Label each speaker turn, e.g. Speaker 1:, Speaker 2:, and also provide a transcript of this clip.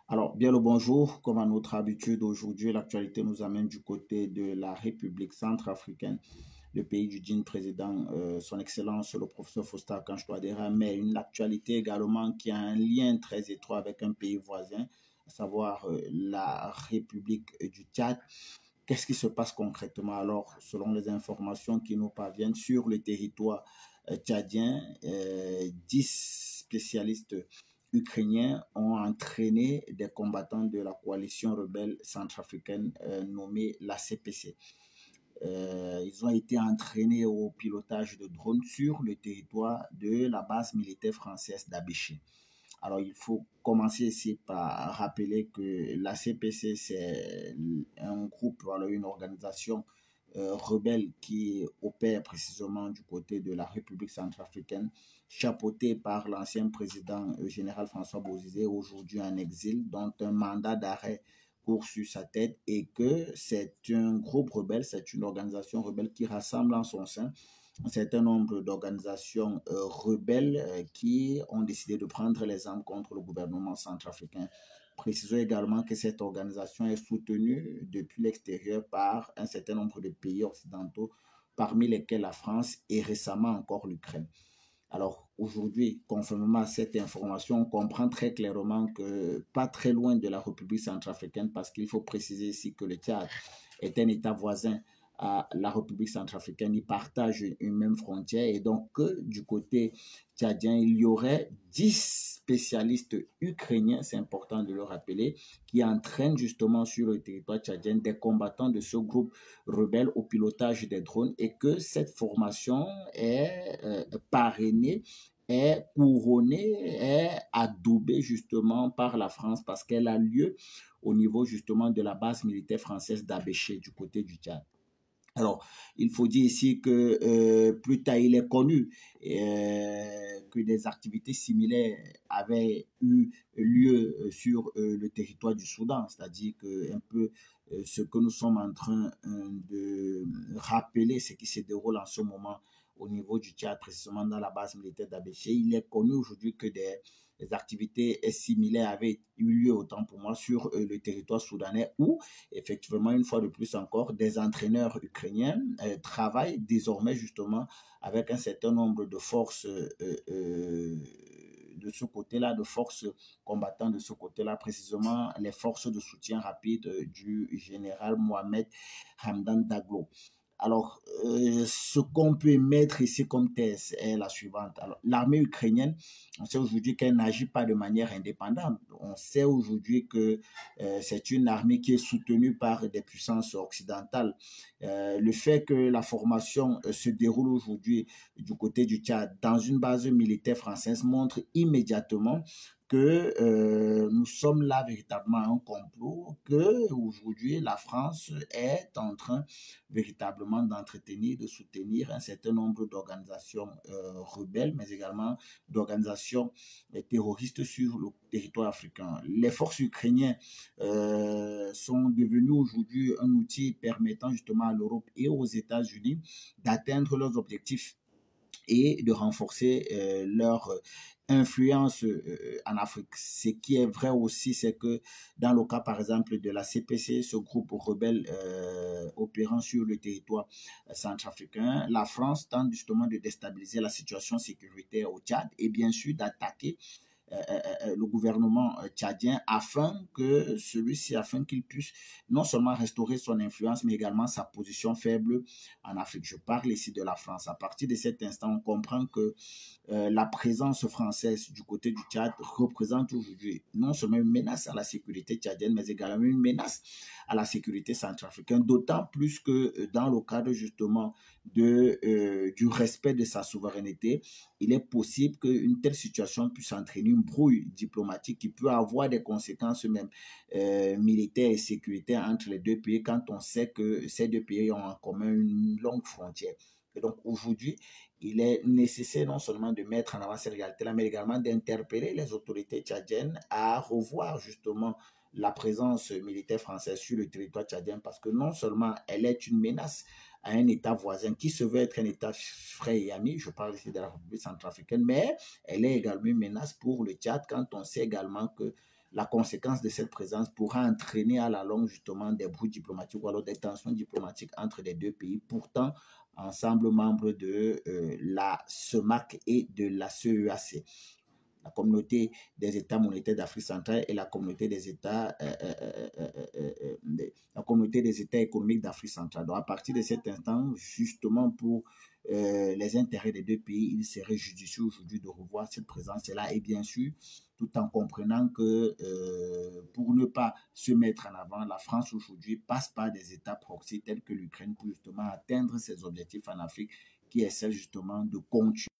Speaker 1: Alors, bien le bonjour. Comme à notre habitude, aujourd'hui, l'actualité nous amène du côté de la République centrafricaine, le pays du digne président, son Excellence, le professeur Faustin Archange-Touadéra, mais une actualité également qui a un lien très étroit avec un pays voisin, à savoir la République du Tchad. Qu'est-ce qui se passe concrètement alors, selon les informations qui nous parviennent sur le territoire tchadien, 10 spécialistes ukrainiens ont entraîné des combattants de la coalition rebelle centrafricaine nommée la CPC. Ils ont été entraînés au pilotage de drones sur le territoire de la base militaire française d'Abéché. Alors, il faut commencer ici par rappeler que la CPC, c'est un groupe, voilà, une organisation rebelle qui opère précisément du côté de la République centrafricaine, chapeautée par l'ancien président général François Bozizé, aujourd'hui en exil, dont un mandat d'arrêt court sur sa tête, et que c'est un groupe rebelle, c'est une organisation rebelle qui rassemble en son sein un certain nombre d'organisations rebelles qui ont décidé de prendre les armes contre le gouvernement centrafricain. Précisons également que cette organisation est soutenue depuis l'extérieur par un certain nombre de pays occidentaux, parmi lesquels la France et récemment encore l'Ukraine. Alors aujourd'hui, conformément à cette information, on comprend très clairement que pas très loin de la République centrafricaine, parce qu'il faut préciser ici que le Tchad est un État voisin à la République centrafricaine, ils partagent une même frontière, et donc du côté tchadien, il y aurait 10 spécialistes ukrainiens, c'est important de le rappeler, qui entraînent justement sur le territoire tchadien des combattants de ce groupe rebelle au pilotage des drones, et que cette formation est parrainée, est couronnée, est adoubée justement par la France, parce qu'elle a lieu au niveau justement de la base militaire française d'Abéché du côté du Tchad. Alors, il faut dire ici que plus tard, il est connu que des activités similaires avaient eu lieu sur le territoire du Soudan, c'est-à-dire que un peu ce que nous sommes en train de rappeler, ce qui se déroule en ce moment au niveau du Tchad, précisément dans la base militaire d'Abéché. Il est connu aujourd'hui que des activités similaires avaient eu lieu, autant pour moi, sur le territoire soudanais, où effectivement, une fois de plus encore, des entraîneurs ukrainiens travaillent désormais justement avec un certain nombre de forces de ce côté-là, de forces combattantes de ce côté-là, précisément les forces de soutien rapide du général Mohamed Hamdan Daglo. Alors, ce qu'on peut mettre ici comme thèse est la suivante. Alors, l'armée ukrainienne, on sait aujourd'hui qu'elle n'agit pas de manière indépendante. On sait aujourd'hui que c'est une armée qui est soutenue par des puissances occidentales. Le fait que la formation se déroule aujourd'hui du côté du Tchad dans une base militaire française montre immédiatement que nous sommes là véritablement à un complot, que aujourd'hui la France est en train véritablement d'entretenir, de soutenir un certain nombre d'organisations rebelles, mais également d'organisations terroristes sur le territoire africain. Les forces ukrainiennes sont devenues aujourd'hui un outil permettant justement à l'Europe et aux États-Unis d'atteindre leurs objectifs et de renforcer leur influence en Afrique. Ce qui est vrai aussi, c'est que dans le cas, par exemple, de la CPC, ce groupe rebelle opérant sur le territoire centrafricain, la France tente justement de déstabiliser la situation sécuritaire au Tchad et bien sûr d'attaquer le gouvernement tchadien afin qu'il puisse non seulement restaurer son influence, mais également sa position faible en Afrique. Je parle ici de la France. À partir de cet instant, on comprend que la présence française du côté du Tchad représente aujourd'hui non seulement une menace à la sécurité tchadienne, mais également une menace à la sécurité centrafricaine, d'autant plus que dans le cadre justement du respect de sa souveraineté, il est possible qu'une telle situation puisse entraîner une brouille diplomatique qui peut avoir des conséquences même militaires et sécuritaires entre les deux pays, quand on sait que ces deux pays ont en commun une longue frontière. Et donc aujourd'hui, il est nécessaire non seulement de mettre en avant cette réalité-là, mais également d'interpeller les autorités tchadiennes à revoir justement la présence militaire française sur le territoire tchadien, parce que non seulement elle est une menace à un État voisin qui se veut être un État frère et ami, je parle ici de la République centrafricaine, mais elle est également une menace pour le Tchad, quand on sait également que la conséquence de cette présence pourra entraîner à la longue justement des bruits diplomatiques ou alors des tensions diplomatiques entre les deux pays, pourtant ensemble membres de la CEMAC et de la CEAC, la communauté des États monétaires d'Afrique centrale et la communauté des États, la communauté des États économiques d'Afrique centrale. Donc, à partir de cet instant, justement pour les intérêts des deux pays, il serait judicieux aujourd'hui de revoir cette présence-là et bien sûr, tout en comprenant que pour ne pas se mettre en avant, la France aujourd'hui passe par des États proxy tels que l'Ukraine pour justement atteindre ses objectifs en Afrique, qui est celle justement de continuer